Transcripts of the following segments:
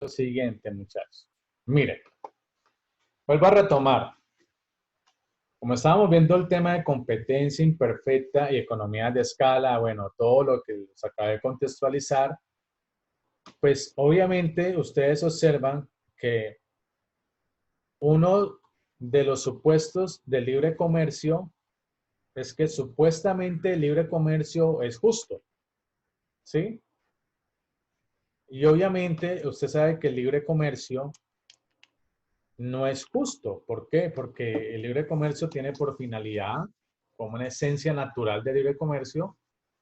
Lo siguiente, muchachos. Miren, vuelvo a retomar. Como estábamos viendo el tema de competencia imperfecta y economía de escala, bueno, todo lo que les acabé de contextualizar, pues obviamente ustedes observan que uno de los supuestos del libre comercio es que supuestamente el libre comercio es justo, ¿sí? Y obviamente usted sabe que el libre comercio no es justo. ¿Por qué? Porque el libre comercio tiene por finalidad, como una esencia natural del libre comercio,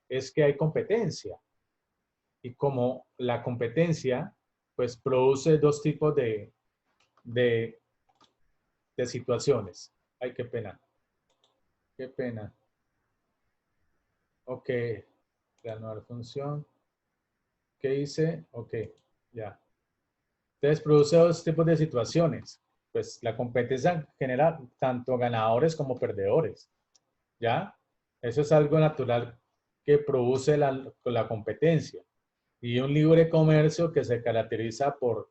es que hay competencia. Y como la competencia, pues produce dos tipos de, de situaciones. Ay, qué pena. Qué pena. Ok. Reanudar función. ¿Qué hice? Ok. Ya. Entonces produce dos tipos de situaciones. Pues la competencia genera tanto ganadores como perdedores. ¿Ya? Eso es algo natural que produce la competencia. Y un libre comercio que se caracteriza por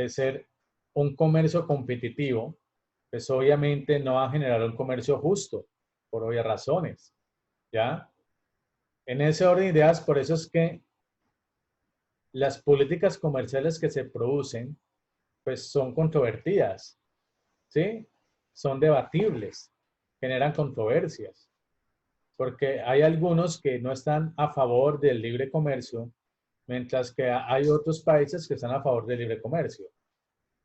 ser un comercio competitivo, pues obviamente no va a generar un comercio justo, por obvias razones. ¿Ya? En ese orden de ideas, por eso es que las políticas comerciales que se producen, pues son controvertidas, ¿sí? Son debatibles, generan controversias. Porque hay algunos que no están a favor del libre comercio, mientras que hay otros países que están a favor del libre comercio.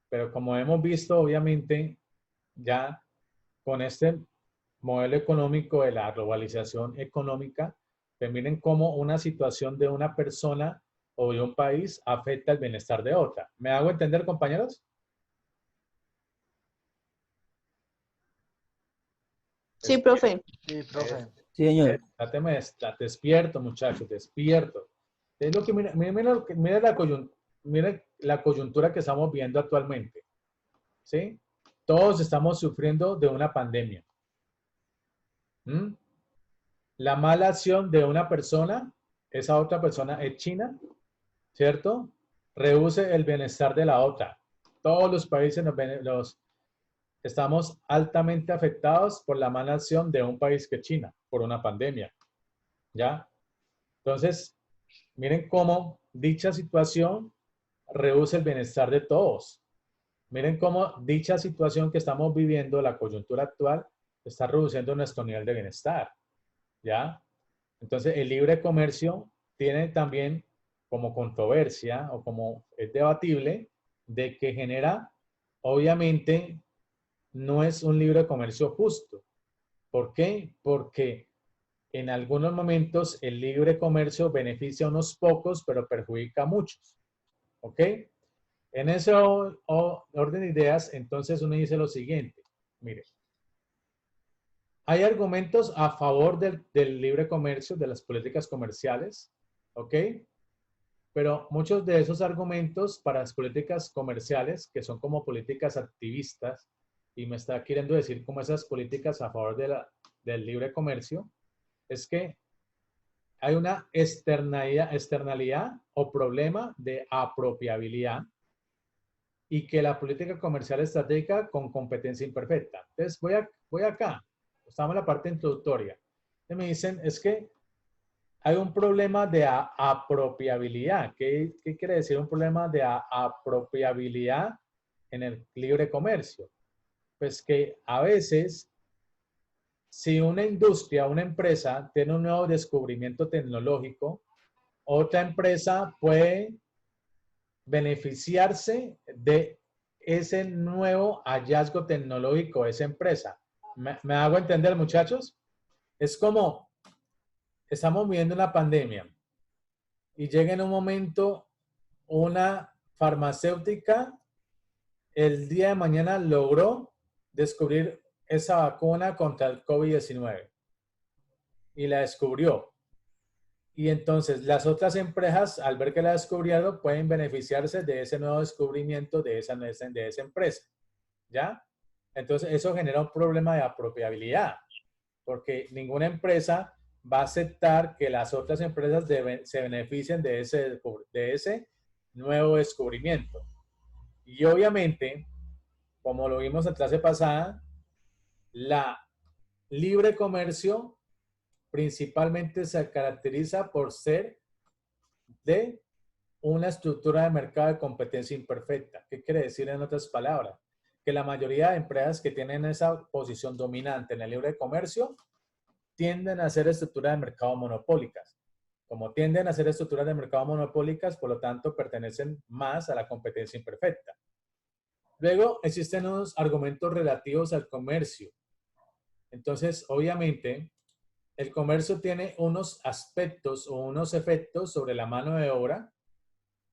Pero como hemos visto, obviamente, ya con este modelo económico de la globalización económica, pues miren cómo una situación de una persona o de un país afecta el bienestar de otra. ¿Me hago entender, compañeros? Sí, profe. Sí, profe. Sí, señor. Despierto, muchachos, despierto. Es lo que, mira la coyuntura que estamos viendo actualmente. ¿Sí? Todos estamos sufriendo de una pandemia. ¿Mm? La mala acción de una persona, esa otra persona es China, ¿cierto? Reduce el bienestar de la otra. Todos los países estamos altamente afectados por la mala acción de un país que China, por una pandemia. ¿Ya? Entonces, miren cómo dicha situación reduce el bienestar de todos. Miren cómo dicha situación que estamos viviendo, la coyuntura actual, está reduciendo nuestro nivel de bienestar. ¿Ya? Entonces, el libre comercio tiene también como controversia o como es debatible de que genera, obviamente, no es un libre comercio justo. ¿Por qué? Porque en algunos momentos el libre comercio beneficia a unos pocos, pero perjudica a muchos. ¿Ok? En ese orden de ideas, entonces uno dice lo siguiente. Mire, hay argumentos a favor del libre comercio, de las políticas comerciales, ¿ok? Pero muchos de esos argumentos para las políticas comerciales, que son como políticas activistas, y me está queriendo decir como esas políticas a favor del libre comercio, es que hay una externalidad o problema de apropiabilidad y que la política comercial estratégica con competencia imperfecta. Entonces, voy acá. Estamos en la parte introductoria. Y me dicen, es que hay un problema de apropiabilidad. ¿Qué quiere decir un problema de apropiabilidad en el libre comercio? Pues que a veces, si una industria, una empresa tiene un nuevo descubrimiento tecnológico, otra empresa puede beneficiarse de ese nuevo hallazgo tecnológico de esa empresa. ¿Me hago entender, muchachos? Es como estamos viviendo una pandemia y llega en un momento una farmacéutica el día de mañana logró descubrir esa vacuna contra el COVID-19 y la descubrió. Y entonces las otras empresas, al ver que la descubrieron, pueden beneficiarse de ese nuevo descubrimiento de esa empresa. ¿Ya? Entonces eso genera un problema de apropiabilidad, porque ninguna empresa va a aceptar que las otras empresas se beneficien de ese nuevo descubrimiento. Y obviamente, como lo vimos en clase pasada, la libre comercio principalmente se caracteriza por ser de una estructura de mercado de competencia imperfecta. ¿Qué quiere decir en otras palabras? Que la mayoría de empresas que tienen esa posición dominante en el libre comercio tienden a ser estructuras de mercado monopólicas. Como tienden a ser estructuras de mercado monopólicas, por lo tanto, pertenecen más a la competencia imperfecta. Luego, existen unos argumentos relativos al comercio. Entonces, obviamente, el comercio tiene unos aspectos o unos efectos sobre la mano de obra,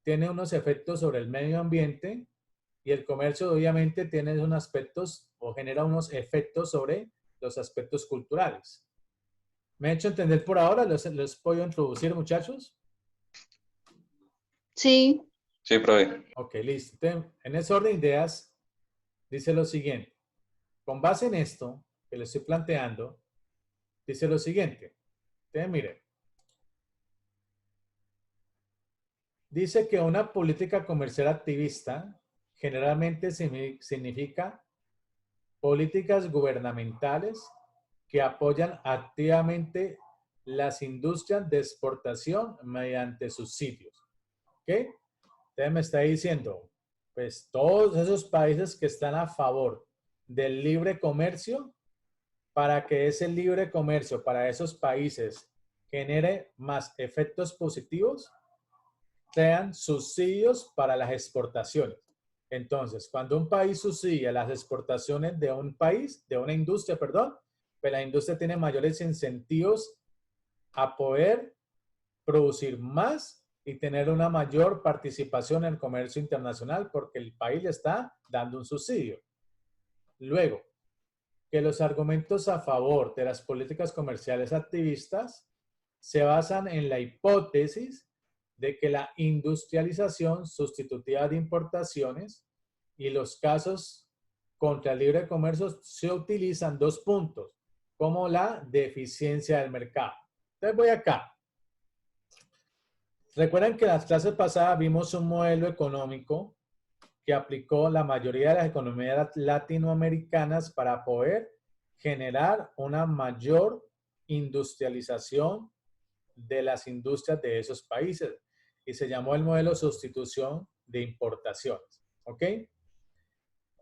tiene unos efectos sobre el medio ambiente y el comercio obviamente tiene unos aspectos o genera unos efectos sobre los aspectos culturales. ¿Me he hecho entender por ahora? ¿Les puedo introducir, muchachos? Sí. Sí, profe. Ok, listo. Entonces, en ese orden de ideas, dice lo siguiente. Con base en esto que les estoy planteando, dice lo siguiente. Entonces, miren. Dice que una política comercial activista generalmente significa políticas gubernamentales que apoyan activamente las industrias de exportación mediante subsidios. ¿Ok? Usted me está diciendo, pues todos esos países que están a favor del libre comercio, para que ese libre comercio para esos países genere más efectos positivos, crean subsidios para las exportaciones. Entonces, cuando un país subsidia las exportaciones de un país, de una industria, perdón, pues la industria tiene mayores incentivos a poder producir más y tener una mayor participación en el comercio internacional porque el país le está dando un subsidio. Luego, que los argumentos a favor de las políticas comerciales activistas se basan en la hipótesis de que la industrialización sustitutiva de importaciones y los casos contra el libre comercio se utilizan dos puntos, como la deficiencia del mercado. Entonces voy acá. Recuerden que en las clases pasadas vimos un modelo económico que aplicó la mayoría de las economías latinoamericanas para poder generar una mayor industrialización de las industrias de esos países y se llamó el modelo sustitución de importaciones. ¿Ok?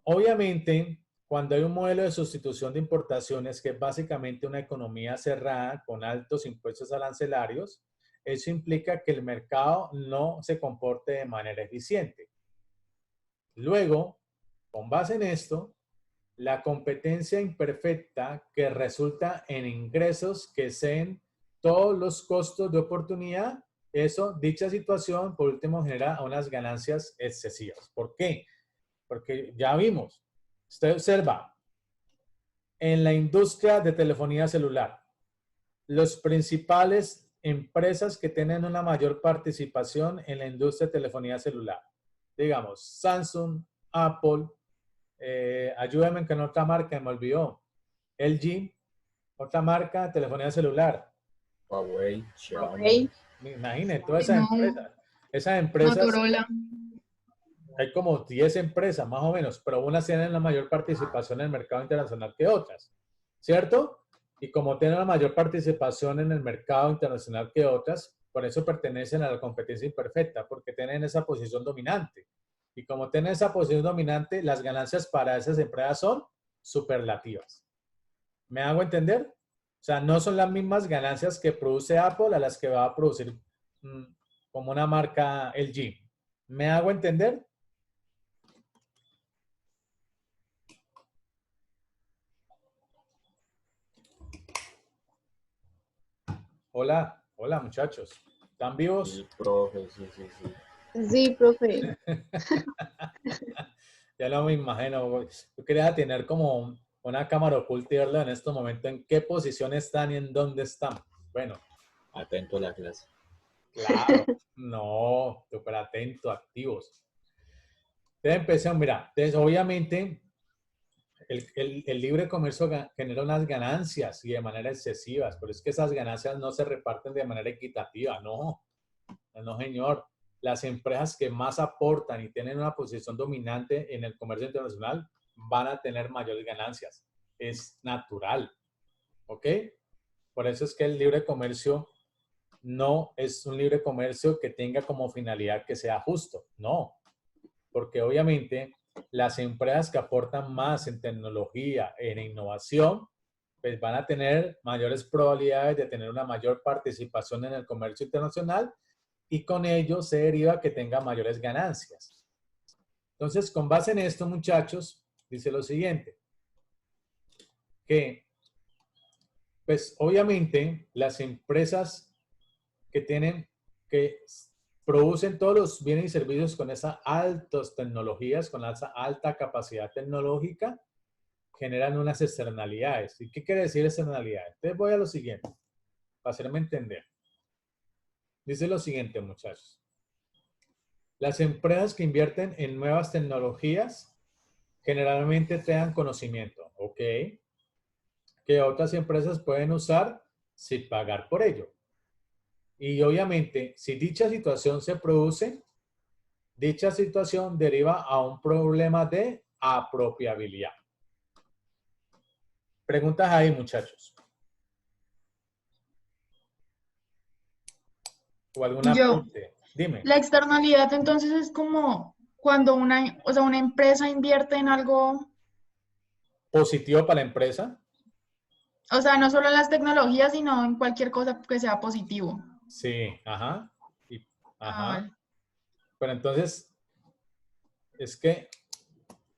Obviamente, cuando hay un modelo de sustitución de importaciones que es básicamente una economía cerrada con altos impuestos arancelarios, eso implica que el mercado no se comporte de manera eficiente. Luego, con base en esto, la competencia imperfecta que resulta en ingresos que sean todos los costos de oportunidad, dicha situación, por último, genera unas ganancias excesivas. ¿Por qué? Porque ya vimos, usted observa, en la industria de telefonía celular, los principales empresas que tienen una mayor participación en la industria de telefonía celular, digamos, Samsung, Apple, ayúdame en que no otra marca, me olvidó, LG, otra marca de telefonía celular. Huawei, Xiaomi. Okay. Imagínate, todas esas empresas. Esas empresas, Motorola. hay como 10 empresas más o menos, pero unas tienen la mayor participación en el mercado internacional que otras, ¿cierto? Y como tienen la mayor participación en el mercado internacional que otras, por eso pertenecen a la competencia imperfecta, porque tienen esa posición dominante. Y como tienen esa posición dominante, las ganancias para esas empresas son superlativas. ¿Me hago entender? O sea, no son las mismas ganancias que produce Apple a las que va a producir como una marca LG. ¿Me hago entender? Hola, hola muchachos. ¿Están vivos? Sí, profe, sí. Sí, profe. Ya no me imagino. Yo quería tener como una cámara oculta y verlo en este momento en qué posición están y en dónde están. Bueno, Atento a la clase. claro. No, súper atento, activos. Entonces empecé, mira, entonces obviamente el libre comercio genera unas ganancias y de manera excesivas, pero es que esas ganancias no se reparten de manera equitativa, no, no señor. las empresas que más aportan y tienen una posición dominante en el comercio internacional van a tener mayores ganancias. Es natural, ¿ok? Por eso es que el libre comercio no es un libre comercio que tenga como finalidad que sea justo, no, porque obviamente las empresas que aportan más en tecnología, en innovación, pues van a tener mayores probabilidades de tener una mayor participación en el comercio internacional y con ello se deriva que tenga mayores ganancias. Entonces, con base en esto, muchachos, dice lo siguiente, que pues obviamente las empresas que producen todos los bienes y servicios con esas altas tecnologías, con esa alta capacidad tecnológica, generan unas externalidades. ¿Y qué quiere decir externalidades? Entonces voy a lo siguiente, para hacerme entender. Dice lo siguiente, muchachos. Las empresas que invierten en nuevas tecnologías generalmente te dan conocimiento, ¿ok? Que otras empresas pueden usar sin pagar por ello. Y obviamente, si dicha situación se produce, dicha situación deriva a un problema de apropiabilidad. Preguntas ahí, muchachos. ¿O algún Yo, apunte? Dime. la externalidad entonces es como cuando o sea, una empresa invierte en algo, ¿Positivo para la empresa? o sea, no solo en las tecnologías, sino en cualquier cosa que sea positivo. Sí, ajá. Ah, Ajá. vale. Pero entonces, es que,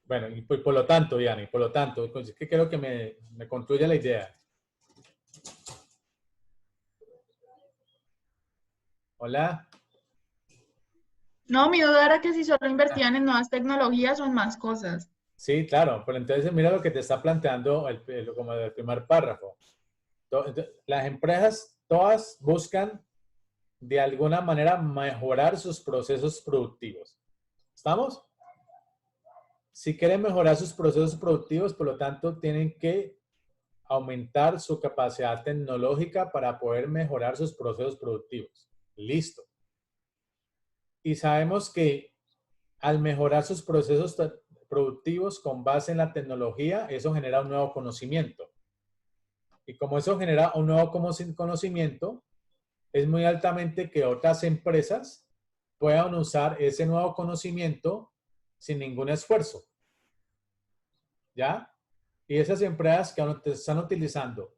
bueno, y por lo tanto, Diana, y por lo tanto, pues es que quiero que me construya la idea. Hola. No, mi duda era que si solo invertían en nuevas tecnologías o en más cosas. Sí, claro, pero entonces mira lo que te está planteando como el primer párrafo. Las empresas todas buscan de alguna manera mejorar sus procesos productivos. ¿Estamos? Si quieren mejorar sus procesos productivos, por lo tanto, tienen que aumentar su capacidad tecnológica para poder mejorar sus procesos productivos. Listo. Y sabemos que al mejorar sus procesos productivos con base en la tecnología, eso genera un nuevo conocimiento. Y como eso genera un nuevo conocimiento, es muy altamente que otras empresas puedan usar ese nuevo conocimiento sin ningún esfuerzo. ¿Ya? Y esas empresas que están utilizando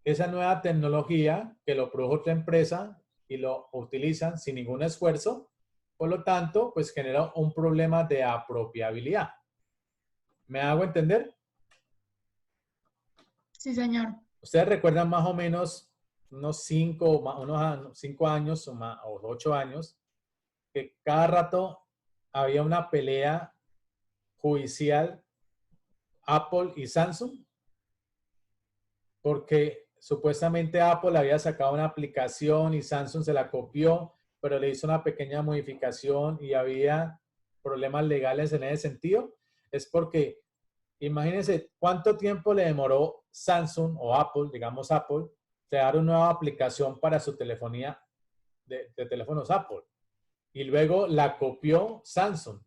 esa nueva tecnología que lo produjo otra empresa y lo utilizan sin ningún esfuerzo, por lo tanto, pues genera un problema de apropiabilidad. ¿Me hago entender? Sí, señor. Ustedes recuerdan más o menos unos 5 años o 8 años que cada rato había una pelea judicial Apple y Samsung porque supuestamente Apple había sacado una aplicación y Samsung se la copió, pero le hizo una pequeña modificación y había problemas legales en ese sentido. Es porque imagínense cuánto tiempo le demoró Samsung o Apple, digamos Apple, crear una nueva aplicación para su telefonía de teléfonos Apple. Y luego la copió Samsung.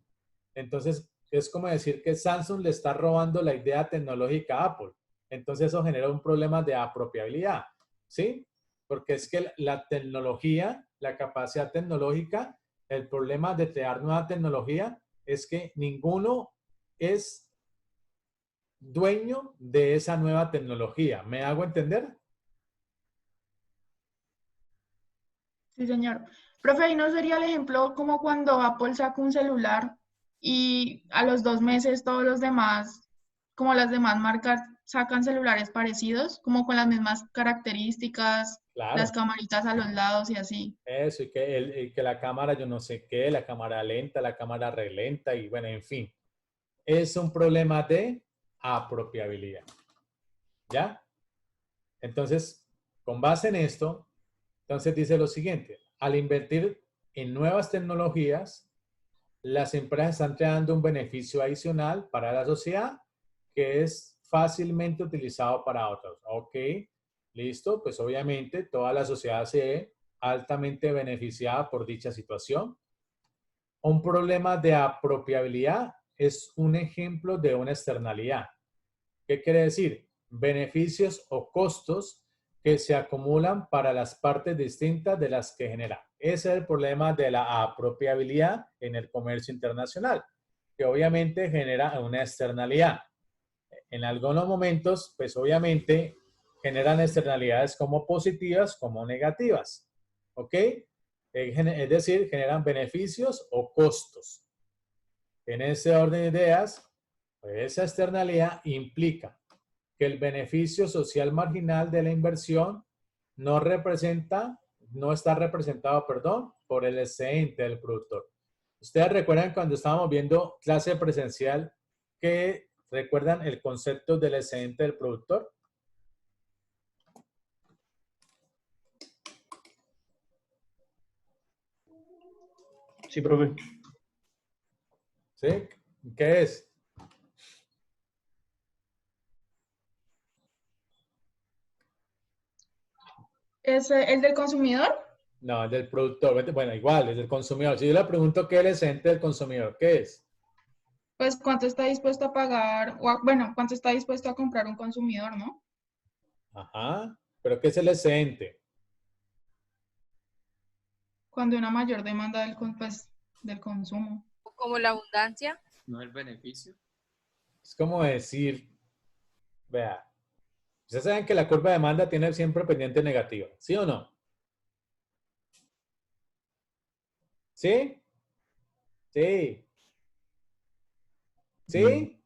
Entonces, es como decir que Samsung le está robando la idea tecnológica a Apple. Entonces, eso genera un problema de apropiabilidad, ¿sí? Porque es que la tecnología, la capacidad tecnológica, el problema de crear nueva tecnología es que ninguno es dueño de esa nueva tecnología. ¿Me hago entender? Sí, señor. Profe, ¿y no sería el ejemplo como cuando Apple saca un celular y a los 2 meses todos los demás, como las demás marcas, sacan celulares parecidos, como con las mismas características, las Claro. camaritas a los lados y así? Eso, y que la cámara, yo no sé qué, la cámara lenta, la cámara relenta, y bueno, en fin. Es un problema de apropiabilidad. ¿Ya? Entonces, con base en esto, entonces dice lo siguiente, al invertir en nuevas tecnologías, las empresas están creando un beneficio adicional para la sociedad que es fácilmente utilizado para otros. Ok, listo, pues obviamente toda la sociedad se ve altamente beneficiada por dicha situación. un problema de apropiabilidad es un ejemplo de una externalidad. ¿Qué quiere decir? Beneficios o costos que se acumulan para las partes distintas de las que genera. Ese es el problema de la apropiabilidad en el comercio internacional, que obviamente genera una externalidad. En algunos momentos, pues obviamente generan externalidades como positivas como negativas. ¿Ok? Es decir, generan beneficios o costos. En ese orden de ideas, pues esa externalidad implica que el beneficio social marginal de la inversión no está representado, perdón, por el excedente del productor. Ustedes recuerdan cuando estábamos viendo clase presencial que recuerdan el concepto del excedente del productor. Sí, profe. ¿Sí? ¿Qué es? ¿Es el del consumidor? No, el del productor. Bueno, igual, es del consumidor. Si yo le pregunto qué es el excedente del consumidor, ¿qué es? Pues cuánto está dispuesto a pagar, bueno, cuánto está dispuesto a comprar un consumidor, ¿no? Ajá. ¿Pero qué es el excedente? Cuando hay una mayor demanda del consumo. Como la abundancia. ¿No es el beneficio? Es como decir, vea, ustedes saben que la curva de demanda tiene siempre pendiente negativa, ¿sí o no? ¿Sí? Sí. ¿Sí?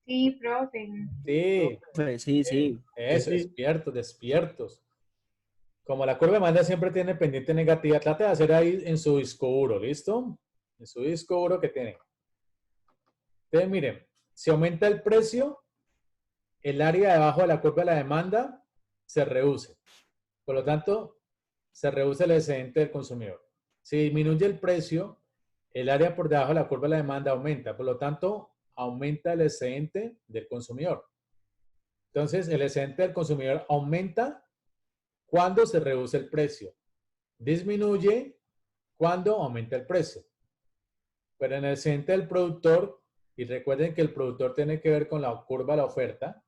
Sí, profe. Sí. Sí, sí. Eso, Sí. despiertos, despiertos. Como la curva de demanda siempre tiene pendiente negativa, trate de hacer ahí en su disco duro, ¿listo? En su disco duro que tiene. Entonces, miren, si aumenta el precio, el área debajo de la curva de la demanda se reduce. Por lo tanto, se reduce el excedente del consumidor. Si disminuye el precio, el área por debajo de la curva de la demanda aumenta. Por lo tanto, aumenta el excedente del consumidor. Entonces, el excedente del consumidor aumenta cuando se reduce el precio. Disminuye cuando aumenta el precio. Pero en el excedente del productor, y recuerden que el productor tiene que ver con la curva de la oferta,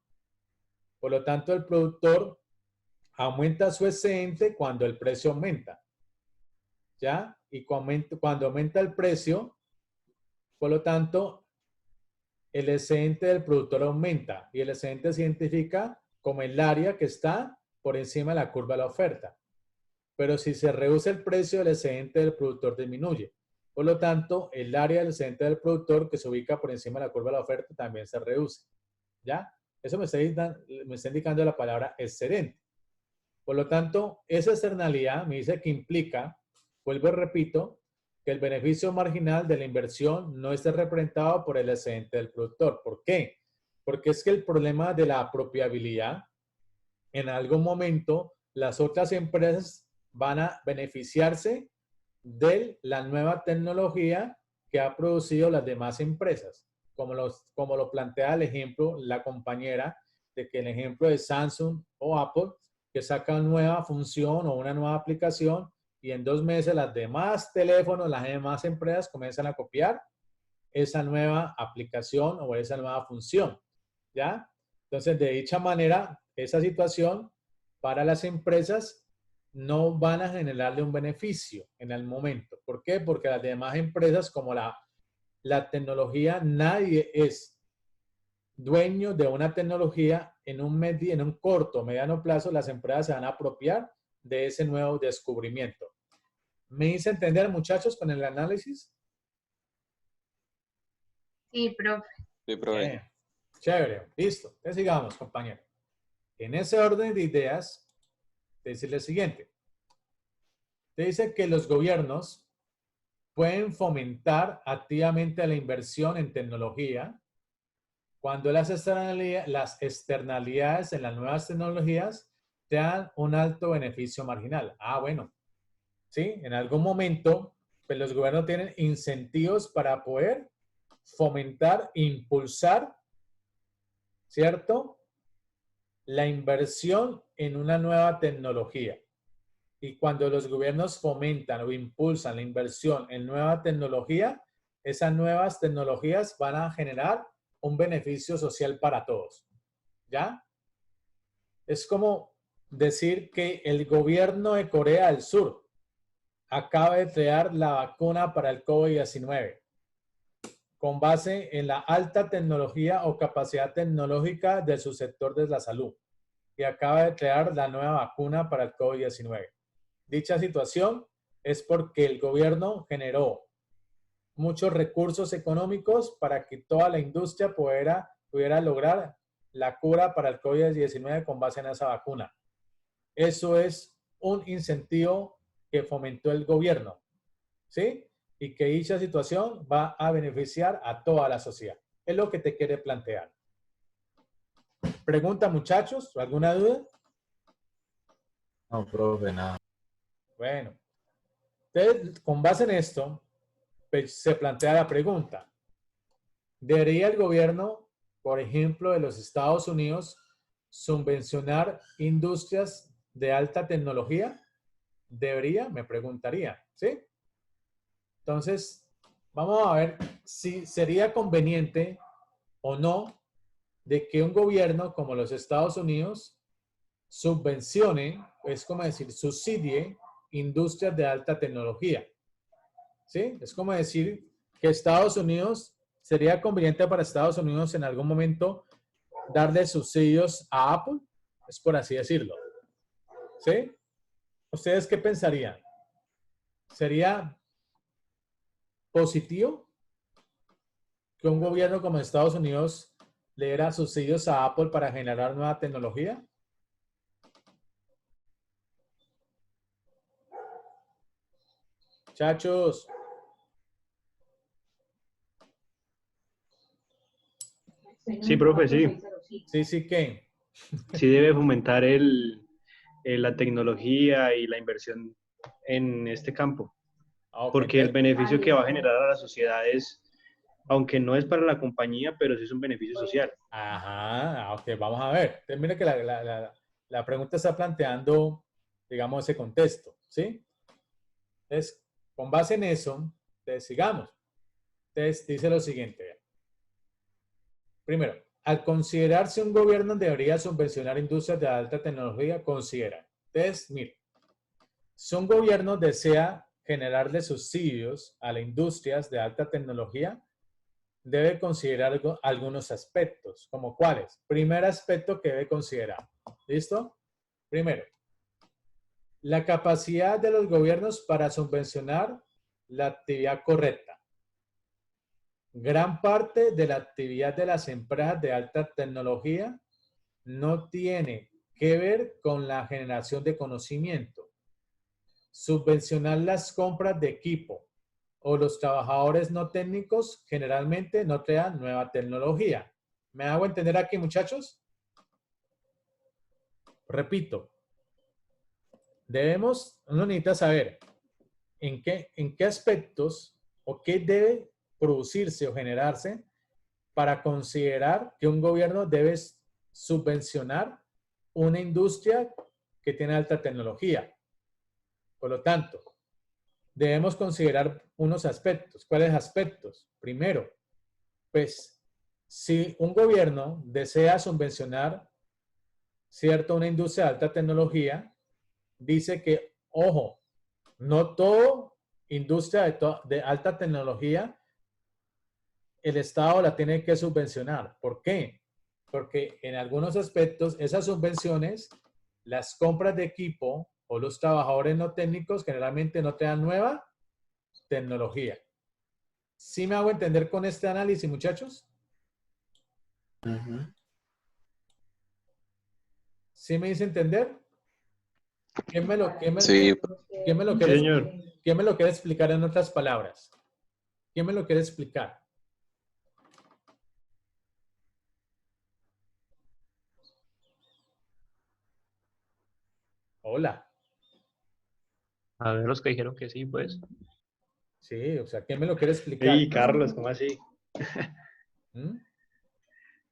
por lo tanto, el productor aumenta su excedente cuando el precio aumenta. ¿Ya? Y cuando aumenta el precio, por lo tanto, el excedente del productor aumenta. Y el excedente se identifica como el área que está por encima de la curva de la oferta. Pero si se reduce el precio, el excedente del productor disminuye. Por lo tanto, el área del excedente del productor que se ubica por encima de la curva de la oferta también se reduce. ¿Ya? Eso me está indicando la palabra excedente. Por lo tanto, esa externalidad me dice que implica, vuelvo y repito, que el beneficio marginal de la inversión no esté representado por el excedente del productor. ¿Por qué? Porque es que el problema de la apropiabilidad, en algún momento, las otras empresas van a beneficiarse de la nueva tecnología que ha producido las demás empresas. Como lo plantea el ejemplo, la compañera, de que el ejemplo de Samsung o Apple, que sacan nueva función o una nueva aplicación y en 2 meses las demás teléfonos, las demás empresas comienzan a copiar esa nueva aplicación o esa nueva función. ¿Ya? Entonces, de dicha manera, esa situación para las empresas no van a generarle un beneficio en el momento. ¿Por qué? Porque las demás empresas, como la tecnología, nadie es dueño de una tecnología en un corto o mediano plazo, las empresas se van a apropiar de ese nuevo descubrimiento. ¿Me hice entender, muchachos, con el análisis? Sí, profe. Sí, profe. Bien. Chévere, listo. Entonces sigamos, compañero. En ese orden de ideas, te dice lo siguiente. Te dice que los gobiernos pueden fomentar activamente la inversión en tecnología cuando las externalidades en las nuevas tecnologías te dan un alto beneficio marginal. Ah, bueno. Sí, en algún momento, pues los gobiernos tienen incentivos para poder fomentar, impulsar, ¿cierto? La inversión en una nueva tecnología. Y cuando los gobiernos fomentan o impulsan la inversión en nueva tecnología, esas nuevas tecnologías van a generar un beneficio social para todos. ¿Ya? Es como decir que el gobierno de Corea del Sur acaba de crear la vacuna para el COVID-19 con base en la alta tecnología o capacidad tecnológica de su sector de la salud y acaba de crear la nueva vacuna para el COVID-19. Dicha situación es porque el gobierno generó muchos recursos económicos para que toda la industria pudiera lograr la cura para el COVID-19 con base en esa vacuna. Eso es un incentivo que fomentó el gobierno, ¿sí? Y que dicha situación va a beneficiar a toda la sociedad. Es lo que te quiere plantear. Pregunta, muchachos, ¿alguna duda? No, profe, nada. Bueno, entonces, con base en esto, pues, se plantea la pregunta. ¿Debería el gobierno, por ejemplo, de los Estados Unidos, subvencionar industrias de alta tecnología? ¿Debería? Me preguntaría, ¿sí? Entonces, vamos a ver si sería conveniente o no de que un gobierno como los Estados Unidos subvencione, es como decir, subsidie industrias de alta tecnología. ¿Sí? Es como decir que Estados Unidos, sería conveniente para Estados Unidos en algún momento darle subsidios a Apple, es por así decirlo. ¿Sí? ¿Ustedes qué pensarían? ¿Sería positivo que un gobierno como Estados Unidos le diera subsidios a Apple para generar nueva tecnología? Muchachos. Sí, profe, sí. Sí, ¿qué? Sí debe fomentar la tecnología y la inversión en este campo, Ok, porque el beneficio que va a generar a la sociedad es, aunque no es para la compañía, pero sí es un beneficio social. ajá, ok, vamos a ver. Entonces, mira que la pregunta está planteando, digamos, ese contexto, ¿sí? Entonces, con base en eso, entonces, sigamos. Entonces, dice lo siguiente. Primero, al considerarse un gobierno debería subvencionar industrias de alta tecnología, considera. Entonces, mire, si un gobierno desea generarle subsidios a las industrias de alta tecnología, debe considerar algunos aspectos, como cuáles. Primer aspecto que debe considerar. ¿Listo? Primero, la capacidad de los gobiernos para subvencionar la actividad correcta. Gran parte de la actividad de las empresas de alta tecnología no tiene que ver con la generación de conocimiento. Subvencionar las compras de equipo o los trabajadores no técnicos generalmente no crean nueva tecnología. ¿Me hago entender aquí, muchachos? Repito, uno necesita saber en qué aspectos o qué debe producirse o generarse para considerar que un gobierno debe subvencionar una industria que tiene alta tecnología. Por lo tanto, debemos considerar unos aspectos. ¿Cuáles aspectos? Primero, pues, si un gobierno desea subvencionar, ¿cierto?, una industria de alta tecnología, dice que, ojo, no todo industria de alta tecnología el Estado la tiene que subvencionar. ¿Por qué? Porque en algunos aspectos esas subvenciones, las compras de equipo o los trabajadores no técnicos generalmente no te dan nueva tecnología. ¿Sí me hago entender con este análisis, muchachos? ¿Sí me hice entender? ¿Quién me lo quiere Sí, señor. ¿Quién me lo quiere explicar en otras palabras? ¿Quién me lo quiere explicar? Hola. A ver, los que dijeron que sí, pues. Sí, o sea, ¿quién me lo quiere explicar? Ey, Carlos, ¿cómo así? ¿Mm?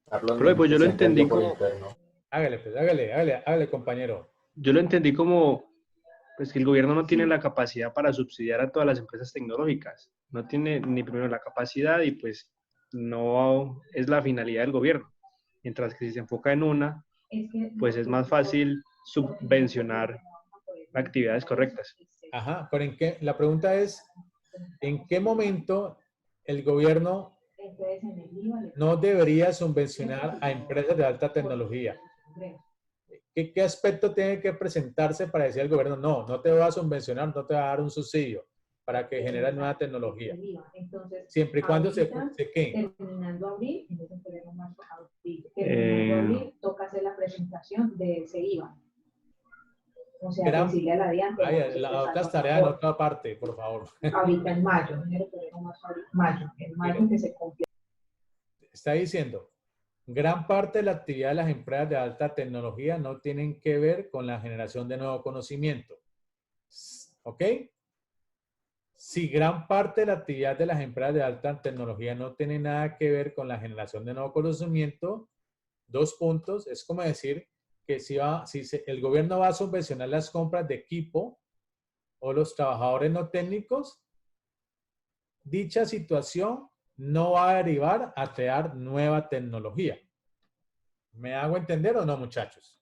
Carlos Profe, pues yo se lo entendí entendió por como, interno. Hágale, pues, hágale, compañero. yo lo entendí como Pues que el gobierno no tiene la capacidad para subsidiar a todas las empresas tecnológicas. No tiene ni primero la capacidad y pues no es la finalidad del gobierno. Mientras que si se enfoca en una, pues es más fácil subvencionar actividades correctas. Ajá, pero la pregunta es, ¿en qué momento el gobierno no debería subvencionar a empresas de alta tecnología? ¿Qué aspecto tiene que presentarse para decir al gobierno, no te voy a subvencionar, no te voy a dar un subsidio para que genere nueva tecnología? Siempre y cuando se ¿qué? Terminando abril, entonces podemos marzo, terminando abril, toca hacer la presentación de ese IVA. O sea, decirle a la DIAN. Otras tareas en otra parte, por favor. Ahorita en mayo, enero, febrero, marzo, abril, mayo. En mayo que se cumple. Está diciendo, gran parte de la actividad de las empresas de alta tecnología no tienen que ver con la generación de nuevo conocimiento. ¿Ok? Si gran parte de la actividad de las empresas de alta tecnología no tiene nada que ver con la generación de nuevo conocimiento, 2 puntos, es como decir que el gobierno va a subvencionar las compras de equipo o los trabajadores no técnicos, dicha situación no va a derivar a crear nueva tecnología. ¿Me hago entender o no, muchachos?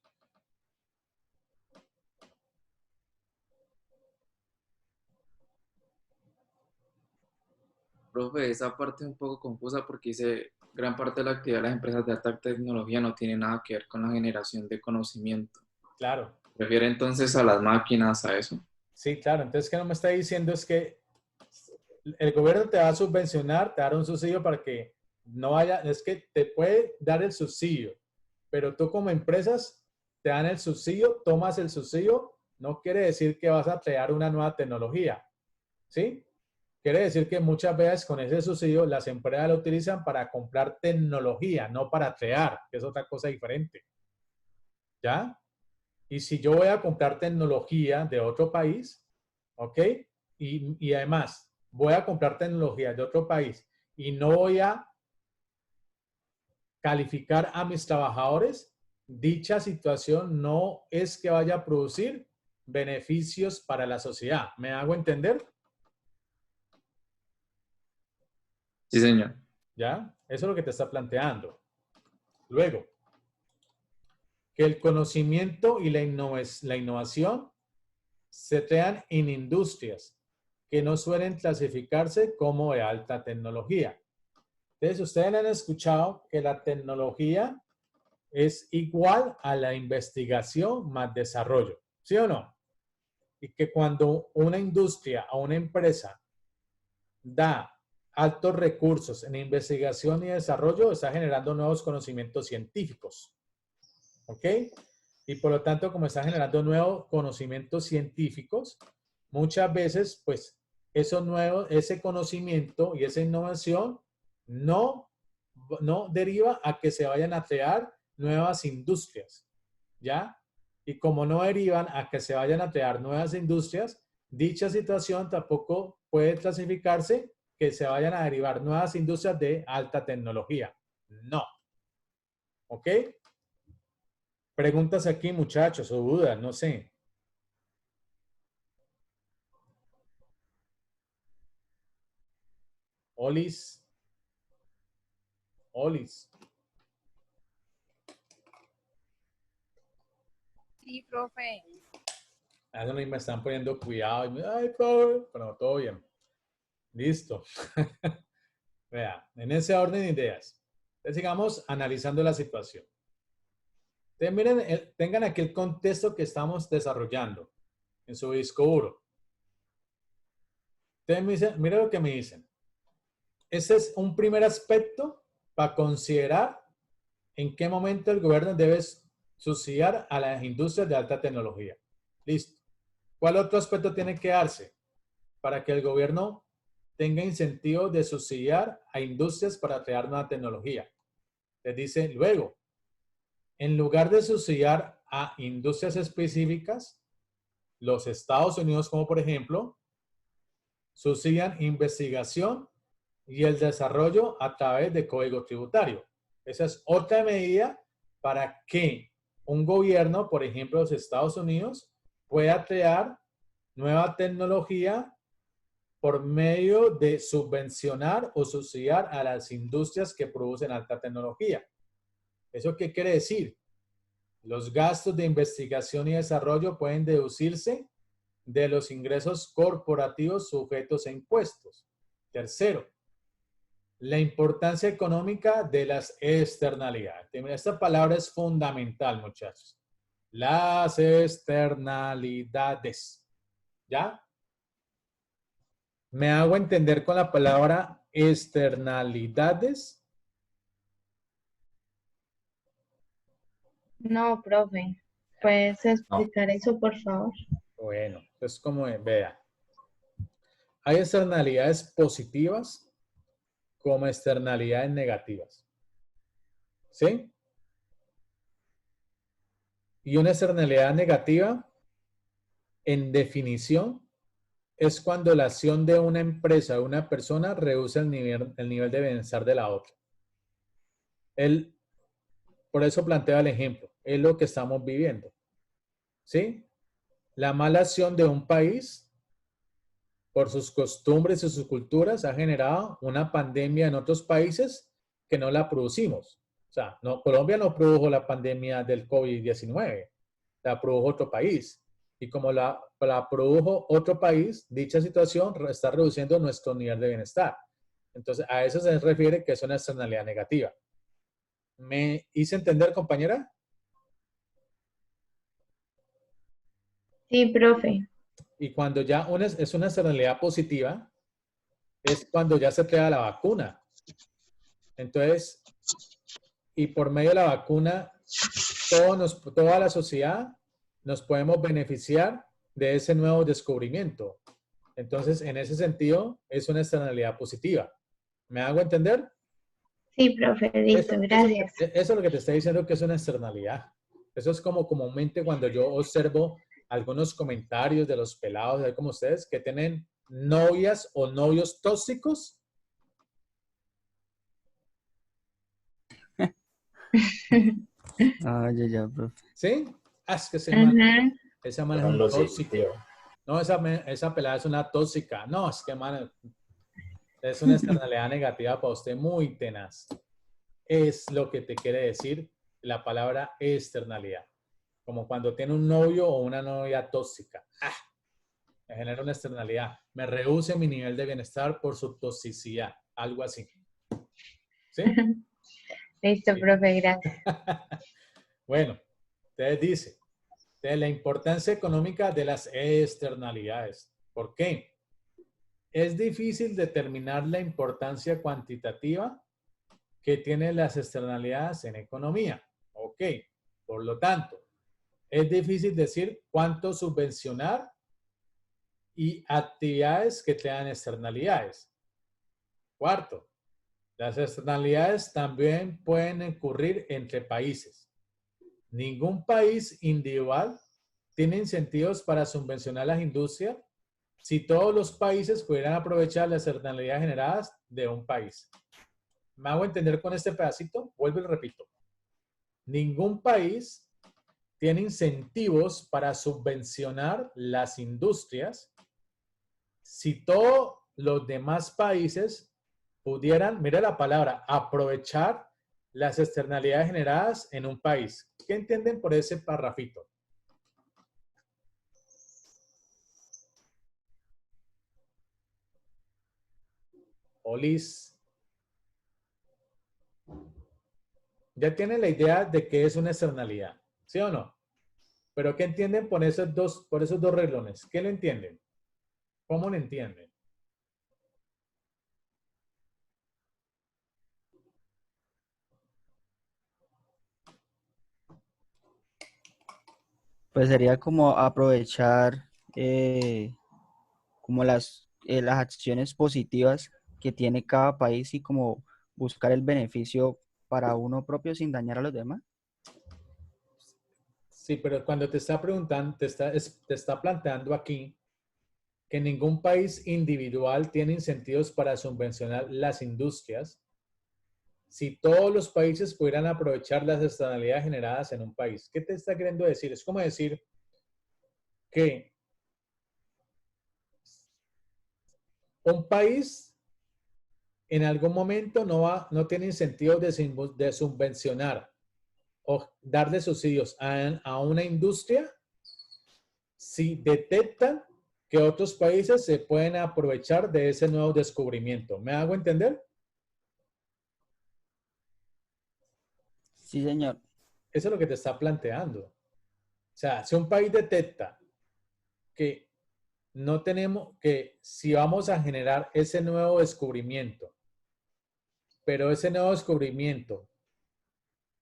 Profe, esa parte es un poco confusa porque dice, gran parte de la actividad de las empresas de alta tecnología no tiene nada que ver con la generación de conocimiento. Claro. ¿Refiere entonces a las máquinas, a eso? Sí, claro. Entonces, ¿qué no me está diciendo? Es que el gobierno te va a subvencionar, te va a dar un subsidio para que no vaya, es que te puede dar el subsidio, pero tú como empresas te dan el subsidio, tomas el subsidio, no quiere decir que vas a crear una nueva tecnología, ¿sí? Quiere decir que muchas veces con ese subsidio las empresas lo utilizan para comprar tecnología, no para crear, que es otra cosa diferente. ¿Ya? Y si yo voy a comprar tecnología de otro país, ¿ok? Y además voy a comprar tecnología de otro país y no voy a calificar a mis trabajadores, dicha situación no es que vaya a producir beneficios para la sociedad. ¿Me hago entender? Sí, señor. ¿Ya? Eso es lo que te está planteando. Luego, que el conocimiento y la innovación se crean en industrias que no suelen clasificarse como de alta tecnología. Entonces, ustedes han escuchado que la tecnología es igual a la investigación más desarrollo, ¿sí o no? Y que cuando una industria o una empresa da altos recursos en investigación y desarrollo, está generando nuevos conocimientos científicos. ¿Ok? Y por lo tanto, como está generando nuevos conocimientos científicos, muchas veces, pues, ese conocimiento y esa innovación no deriva a que se vayan a crear nuevas industrias, ¿ya? Y como no derivan a que se vayan a crear nuevas industrias, dicha situación tampoco puede clasificarse que se vayan a derivar nuevas industrias de alta tecnología. No. ¿Ok? Preguntas aquí, muchachos, o dudas, no sé. Olis. Olis. Sí, profe. A eso me están poniendo cuidado. Ay, pobre. Pero todo bien. Listo. Vea, en ese orden de ideas. Entonces, sigamos analizando la situación. Entonces, miren, tengan aquí el contexto que estamos desarrollando en su disco duro. Entonces, miren lo que me dicen. Ese es un primer aspecto para considerar en qué momento el gobierno debe subsidiar a las industrias de alta tecnología. Listo. ¿Cuál otro aspecto tiene que darse para que el gobierno tenga incentivo de subsidiar a industrias para crear nueva tecnología? Les dice luego, en lugar de subsidiar a industrias específicas, los Estados Unidos, como por ejemplo, subsidian investigación y el desarrollo a través de código tributario. Esa es otra medida para que un gobierno, por ejemplo, los Estados Unidos, pueda crear nueva tecnología por medio de subvencionar o subsidiar a las industrias que producen alta tecnología. ¿Eso qué quiere decir? Los gastos de investigación y desarrollo pueden deducirse de los ingresos corporativos sujetos a impuestos. Tercero, la importancia económica de las externalidades. Esta palabra es fundamental, muchachos. Las externalidades. ¿Ya? ¿Me hago entender con la palabra externalidades? No, profe. ¿Puedes explicar eso, por favor? Bueno, entonces como vea, hay externalidades positivas como externalidades negativas. ¿Sí? Y una externalidad negativa, en definición, es cuando la acción de una empresa o una persona reduce el nivel de bienestar de la otra. Por eso plantea el ejemplo. Es lo que estamos viviendo. ¿Sí? La mala acción de un país, por sus costumbres y sus culturas, ha generado una pandemia en otros países que no la producimos. O sea, Colombia no produjo la pandemia del COVID-19, la produjo otro país. Y como la produjo otro país, dicha situación está reduciendo nuestro nivel de bienestar. Entonces, a eso se refiere que es una externalidad negativa. ¿Me hice entender, compañera? Sí, profe. Y cuando ya es una externalidad positiva, es cuando ya se crea la vacuna. Entonces, y por medio de la vacuna, toda la sociedad nos podemos beneficiar de ese nuevo descubrimiento. Entonces, en ese sentido, es una externalidad positiva. ¿Me hago entender? Sí, profe, listo, gracias. Eso es lo que te está diciendo que es una externalidad. Eso es como comúnmente cuando yo observo algunos comentarios de los pelados, como ustedes, que tienen novias o novios tóxicos. Ya, profe. ¿Sí? Es que esa man es un tóxico. No, esa pelada es una tóxica. No, es que man, es una externalidad negativa para usted muy tenaz. Es lo que te quiere decir la palabra externalidad. Como cuando tiene un novio o una novia tóxica. Me genera una externalidad. Me reduce mi nivel de bienestar por su toxicidad. Algo así. ¿Sí? Listo, profe, gracias. Bueno, entonces dice, de la importancia económica de las externalidades. ¿Por qué? Es difícil determinar la importancia cuantitativa que tienen las externalidades en economía. Ok, por lo tanto, es difícil decir cuánto subvencionar y actividades que te dan externalidades. Cuarto, las externalidades también pueden ocurrir entre países. Ningún país individual tiene incentivos para subvencionar las industrias si todos los países pudieran aprovechar las externalidades generadas de un país. ¿Me hago entender con este pedacito? Vuelvo y repito. Ningún país tiene incentivos para subvencionar las industrias si todos los demás países pudieran, mira la palabra, aprovechar las externalidades generadas en un país. ¿Qué entienden por ese parrafito? Olis. Ya tienen la idea de qué es una externalidad, ¿sí o no? Pero ¿qué entienden por esos dos reglones? ¿Qué lo entienden? ¿Cómo lo entienden? Pues sería como aprovechar como las acciones positivas que tiene cada país y como buscar el beneficio para uno propio sin dañar a los demás. Sí, pero cuando te está preguntando, te está planteando aquí que ningún país individual tiene incentivos para subvencionar las industrias si todos los países pudieran aprovechar las externalidades generadas en un país. ¿Qué te está queriendo decir? Es como decir que un país en algún momento no tiene incentivos de subvencionar o darle subsidios a una industria si detectan que otros países se pueden aprovechar de ese nuevo descubrimiento. ¿Me hago entender? Sí, señor. Eso es lo que te está planteando. O sea, si un país detecta que no tenemos, que si vamos a generar ese nuevo descubrimiento, pero ese nuevo descubrimiento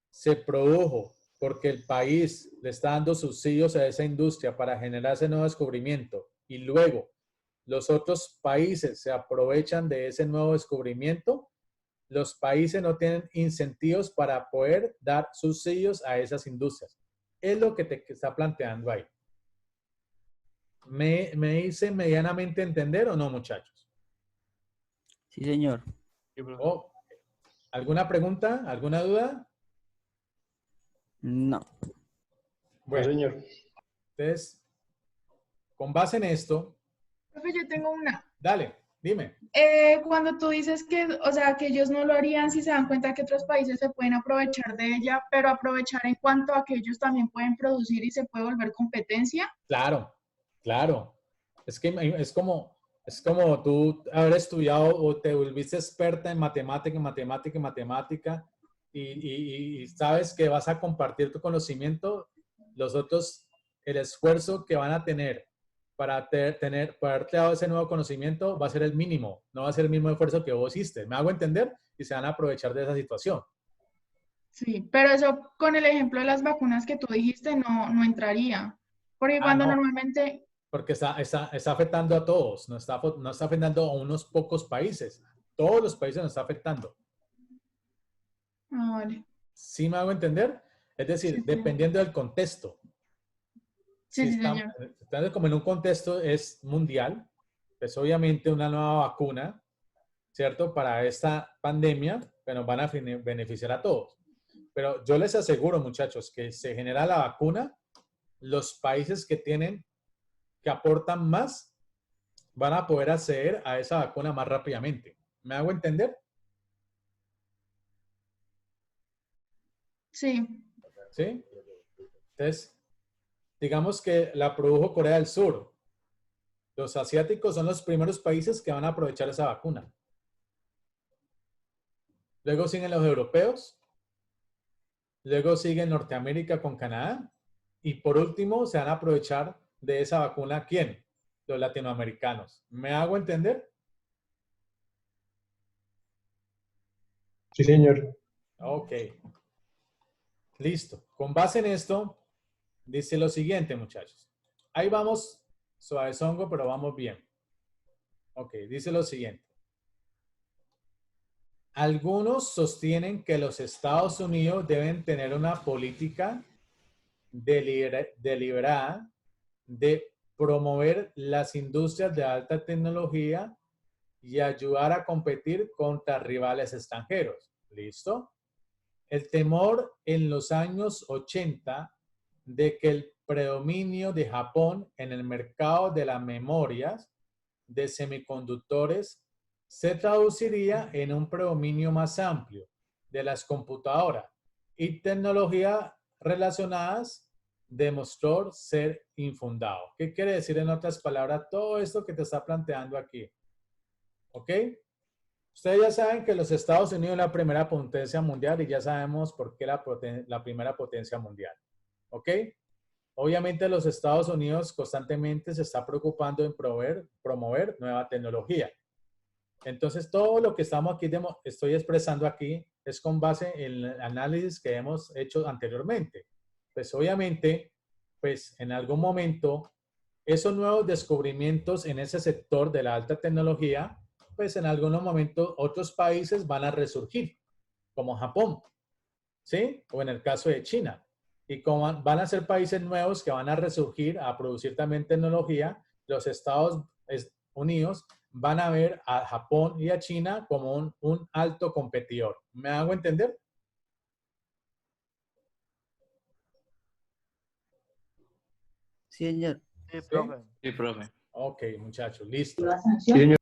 se produjo porque el país le está dando subsidios a esa industria para generar ese nuevo descubrimiento y luego los otros países se aprovechan de ese nuevo descubrimiento, los países no tienen incentivos para poder dar subsidios a esas industrias. Es lo que te está planteando ahí. ¿Me hice medianamente entender o no, muchachos? Sí, señor. Oh, ¿alguna pregunta? ¿Alguna duda? No. Bueno, señor. entonces, con base en esto, Profe, yo tengo una. dale, dime. Cuando tú dices que, o sea, que ellos no lo harían si se dan cuenta que otros países se pueden aprovechar de ella, pero aprovechar en cuanto a que ellos también pueden producir y se puede volver competencia. Claro, claro. Es que es como tú haber estudiado o te volviste experta en matemática y sabes que vas a compartir tu conocimiento, los otros, el esfuerzo que van a tener para para haberte dado ese nuevo conocimiento va a ser el mínimo, no va a ser el mismo esfuerzo que vos hiciste. ¿Me hago entender? Y se van a aprovechar de esa situación. Sí, pero eso con el ejemplo de las vacunas que tú dijiste no entraría. Porque Ah, cuando no, normalmente, porque está afectando a todos, no está afectando a unos pocos países. Todos los países nos está afectando. vale, ¿Sí me hago entender? Es sí, decir, sí, dependiendo del contexto. Si sí, sí, estamos señor. como en un contexto es mundial, pues obviamente una nueva vacuna, ¿cierto? Para esta pandemia, pues nos van a beneficiar a todos. Pero yo les aseguro, muchachos, que se genera la vacuna, los países que aportan más, van a poder acceder a esa vacuna más rápidamente. ¿Me hago entender? Sí, ¿Sí? Entonces, digamos que la produjo Corea del Sur. Los asiáticos son los primeros países que van a aprovechar esa vacuna. Luego siguen los europeos. Luego sigue Norteamérica con Canadá. Y por último, se van a aprovechar de esa vacuna, ¿quién? Los latinoamericanos. ¿Me hago entender? Sí, señor. Ok. Listo. Con base en esto, dice lo siguiente, muchachos. Ahí vamos suavezongo, pero vamos bien. Ok, dice lo siguiente. Algunos sostienen que los Estados Unidos deben tener una política deliberada de promover las industrias de alta tecnología y ayudar a competir contra rivales extranjeros. ¿Listo? El temor en los años 80 de que el predominio de Japón en el mercado de las memorias de semiconductores se traduciría en un predominio más amplio de las computadoras y tecnologías relacionadas demostró ser infundado. ¿Qué quiere decir en otras palabras todo esto que te está planteando aquí? ¿Ok? Ustedes ya saben que los Estados Unidos es la primera potencia mundial y ya sabemos por qué la primera potencia mundial. ¿Ok? Obviamente los Estados Unidos constantemente se está preocupando en promover nueva tecnología. Entonces, todo lo que estoy expresando aquí es con base en el análisis que hemos hecho anteriormente. Pues obviamente, pues en algún momento, esos nuevos descubrimientos en ese sector de la alta tecnología, pues en algunos momentos otros países van a resurgir, como Japón, ¿sí? O en el caso de China. Y como van a ser países nuevos que van a resurgir a producir también tecnología, los Estados Unidos van a ver a Japón y a China como un alto competidor. ¿Me hago entender? Sí, señor. ¿Sí? Sí, profe. Ok, muchachos, listo. La Sí, sanción. señor.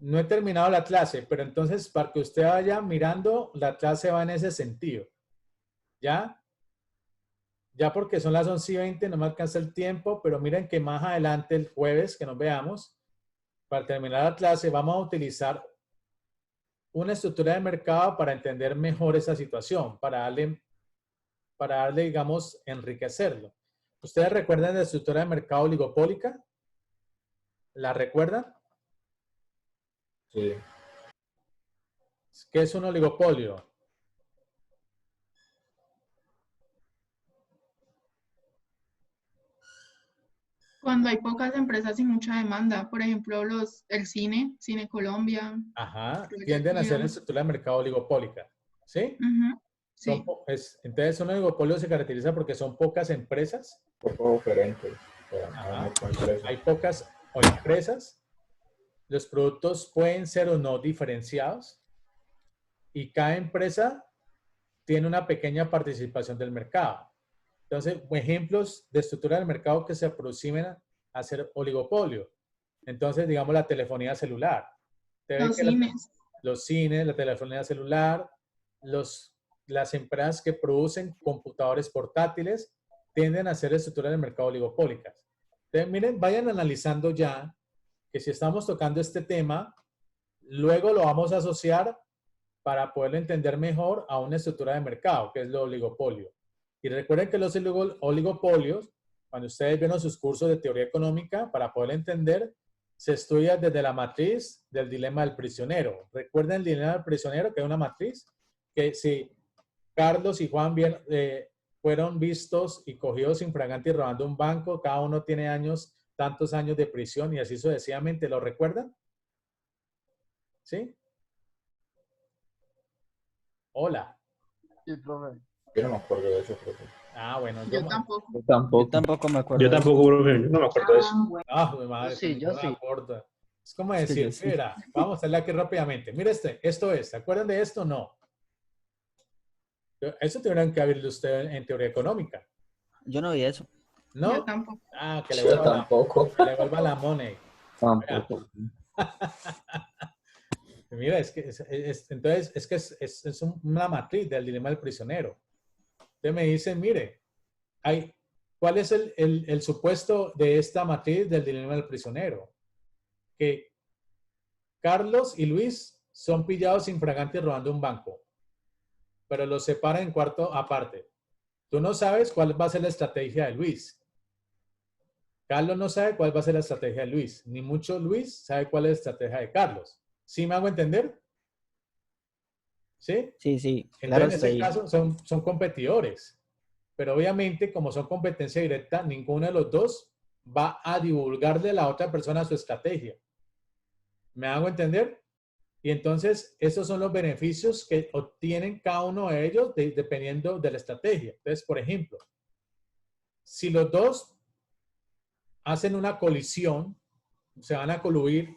no he terminado la clase, pero entonces para que usted vaya mirando, la clase va en ese sentido. ¿Ya? Ya porque son las 11:20, no me alcanza el tiempo, pero miren que más adelante, el jueves, que nos veamos, para terminar la clase, vamos a utilizar una estructura de mercado para entender mejor esa situación, para darle, digamos, enriquecerlo. ¿Ustedes recuerdan la estructura de mercado oligopólica? ¿La recuerdan? Sí. ¿Qué es un oligopolio? Cuando hay pocas empresas y mucha demanda, por ejemplo, el Cine Colombia. Ajá, Proyecto tienden a ser Guión. estructura de mercado oligopólica. ¿Sí? Ujú, sí. Entonces, un oligopolio se caracteriza porque son pocas empresas. Poco diferente. Ajá. Hay pocas empresas. Los productos pueden ser o no diferenciados. Y cada empresa tiene una pequeña participación del mercado. Entonces, ejemplos de estructura del mercado que se aproximen a ser oligopolio. Entonces, digamos la telefonía celular. Los cines. Los cines, la telefonía celular, las empresas que producen computadores portátiles tienden a ser estructuras del mercado oligopólicas. Entonces, miren, vayan analizando ya que si estamos tocando este tema, luego lo vamos a asociar para poderlo entender mejor a una estructura de mercado, que es el oligopolio. Y recuerden que los oligopolios, cuando ustedes ven sus cursos de teoría económica, para poder entender, se estudia desde la matriz del dilema del prisionero. ¿Recuerden el dilema del prisionero, que es una matriz? Que si Carlos y Juan fueron vistos y cogidos infraganti robando un banco, cada uno tiene tantos años de prisión y así sucesivamente, ¿lo recuerdan? ¿Sí? Hola. Sí, profe. Yo no me acuerdo de eso, profe. Ah, bueno. Yo tampoco. Yo tampoco. Yo tampoco me acuerdo. Yo tampoco, profe, yo no me acuerdo de eso. Ah, mi madre, sí, yo sí. Es como Es que yo decir, sí. mira, vamos a hacerle aquí rápidamente. Mira esto es, ¿se acuerdan de esto? No. Eso tendrán que haberlo usted en teoría económica. Yo no vi eso. ¿No? Yo tampoco. Ah, que le Yo vuelva tampoco. que le vuelva la money. Tampoco. Mira, entonces es una matriz del dilema del prisionero. Usted me dice, mire, ¿cuál es el supuesto de esta matriz del dilema del prisionero? Que Carlos y Luis son pillados infragantes robando un banco, pero los separan en cuarto aparte. Tú no sabes cuál va a ser la estrategia de Luis. Carlos no sabe cuál va a ser la estrategia de Luis, ni mucho Luis sabe cuál es la estrategia de Carlos. ¿Sí me hago entender? ¿Sí? Sí, sí. Entonces, Claro, en ese caso son competidores. Pero obviamente, como son competencia directa, ninguno de los dos va a divulgarle a la otra persona su estrategia. ¿Me hago entender? Y entonces, esos son los beneficios que obtienen cada uno de ellos dependiendo de la estrategia. Entonces, por ejemplo, si los dos hacen una colisión, se van a coludir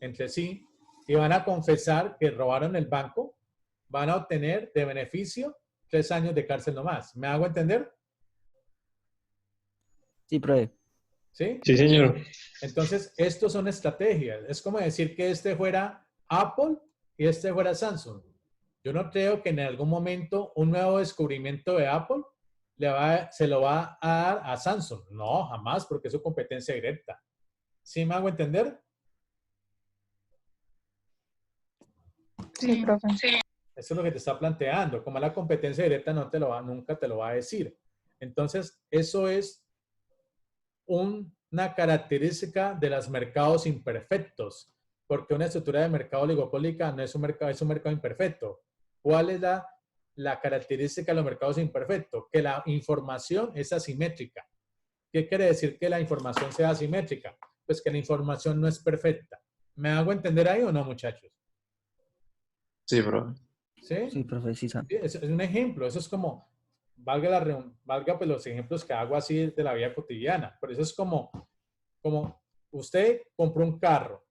entre sí y van a confesar que robaron el banco, van a obtener de beneficio 3 años de cárcel nomás. ¿Me hago entender? Sí, profe. ¿Sí? Sí, señor. Entonces, estos son estrategias. Es como decir que este fuera Apple y este fuera Samsung. Yo no creo que en algún momento un nuevo descubrimiento de Apple se lo va a dar a Samsung. No, jamás, porque es su competencia directa. ¿Sí me hago entender? Sí, profe. Sí. Eso es lo que te está planteando. Como la competencia directa nunca te lo va a decir. Entonces, eso es una característica de los mercados imperfectos, porque una estructura de mercado oligopólica no es un mercado, es un mercado imperfecto. ¿Cuál es la característica de los mercados imperfectos? Que la información es asimétrica. ¿Qué quiere decir que la información sea asimétrica? Pues que la información no es perfecta. ¿Me hago entender ahí o no, muchachos? Sí, profe. ¿Sí? Sí, profe, sí. Sí, es un ejemplo. Eso es como, valga pues los ejemplos que hago así de la vida cotidiana. Pero eso es como usted compró un carro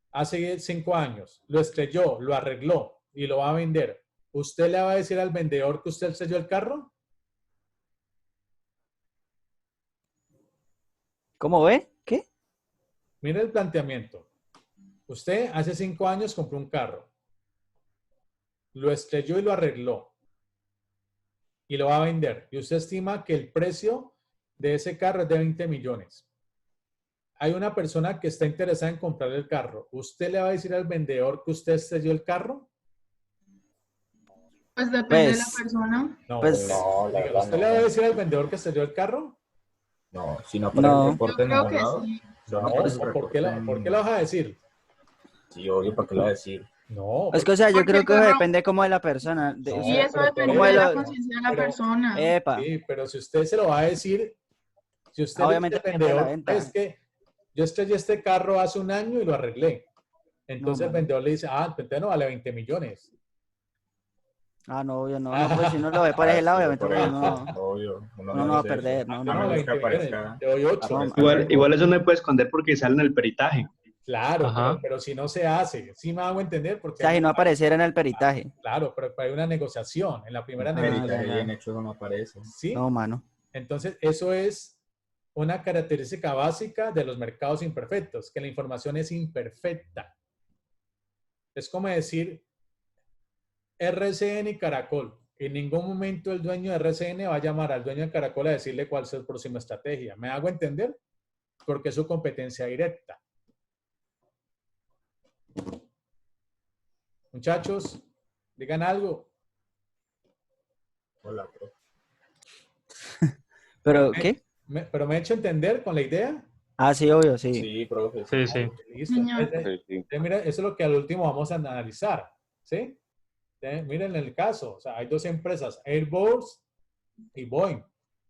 hace 5 años, lo estrelló, lo arregló y lo va a vender. ¿Usted le va a decir al vendedor que usted estrelló el carro? ¿Cómo ve? ¿Qué? Mire el planteamiento. Usted hace 5 años compró un carro, lo estrelló y lo arregló y lo va a vender. Y usted estima que el precio de ese carro es de 20 millones. Hay una persona que está interesada en comprar el carro. ¿Usted le va a decir al vendedor que usted estrelló el carro? Pues depende de la Pues, persona. No, Pues, No, la verdad ¿usted le va a decir al vendedor que estrelló el carro? no, si no aparece No. el Yo reporte en creo ningún que lado. sí. No No, aparece el ¿por qué reporte por qué la vas a decir? Sí, obvio, ¿para qué lo va a decir? No, es que, o sea, yo Porque creo el que carro- depende como de la persona. De, o No, Sí, sea, eso pero por depende como de de la lo- conciencia de la pero- persona. epa, sí, pero si usted se lo va a decir, si usted le dice obviamente al depende de la vendedor, venta. es que yo estrellé este carro hace un año y lo arreglé. Entonces el mano. vendedor le dice, entonces no vale 20 millones. No, obvio, no, pues si uno lo ve por ese lado, Sí, obviamente, por pues, eso, no, obvio. Uno no no va a dice eso. perder, no, A No, no. menos 20 que millones, aparezca. te doy 8. No, Igual eso no me puede esconder porque sale en el peritaje. Claro, Ajá. pero si no se hace, sí me hago entender O porque sea, si no apareciera en el peritaje. claro, pero hay una negociación. En la primera Ah, negociación, ya, Peritaje ya. bien hecho no aparece. ¿sí? No, mano. Entonces, eso es una característica básica de los mercados imperfectos, que la información es imperfecta. Es como decir RCN y Caracol. En ningún momento el dueño de RCN va a llamar al dueño de Caracol a decirle cuál es su próxima estrategia. ¿Me hago entender? Porque es su competencia directa. Muchachos, digan algo. Hola, profe. ¿Pero qué? ¿Pero me he hecho entender con la idea? Ah, sí, obvio, sí. Sí, profe. Sí, sí. Listo. Señor. Mira, eso es lo que al último vamos a analizar. ¿Sí? Miren el caso. O sea, hay dos empresas, Airbus y Boeing.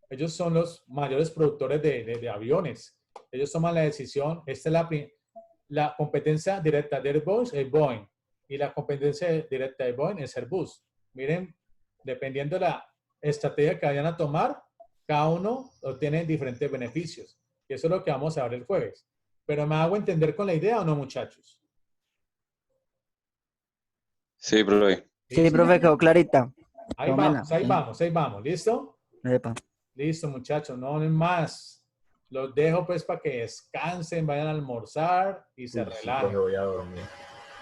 Ellos son los mayores productores de aviones. Ellos toman la decisión. Esta es la competencia directa de Airbus es Boeing. Y la competencia directa de Boeing es Airbus. Miren, dependiendo de la estrategia que vayan a tomar, cada uno obtiene diferentes beneficios. Y eso es lo que vamos a ver el jueves. Pero ¿me hago entender con la idea o no, muchachos? Sí, profe. Sí, profe, quedó clarita. Ahí Tómela, vamos, ahí sí. vamos, ahí vamos. ¿Listo? Epa. Listo, muchachos. No es más. Los dejo pues para que descansen, vayan a almorzar y se Sí, relajen. profe, voy a dormir.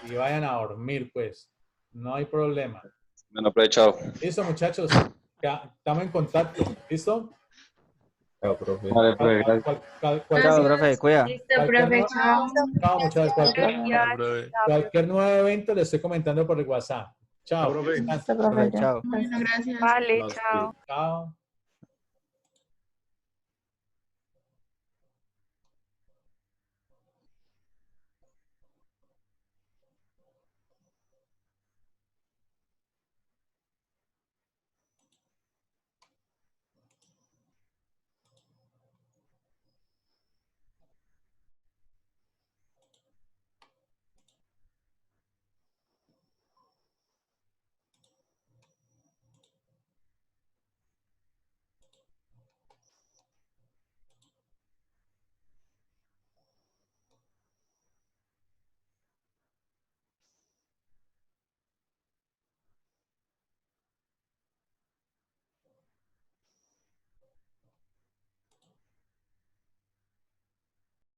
Y vayan a dormir, pues. No hay problema. Bueno, profe, chao. Listo, muchachos. Ya, estamos en contacto. ¿Listo? Chao, profe. Vale, profe, gracias. Chao, profe, cuida. Listo, Cualquier profe, chao. Chao, muchachos. Gracias. Cualquier nuevo evento le estoy comentando por el WhatsApp. Chao. Chao, profe. Descansen. Profe, chao. Bueno, gracias. Vale, Los chao. Chao.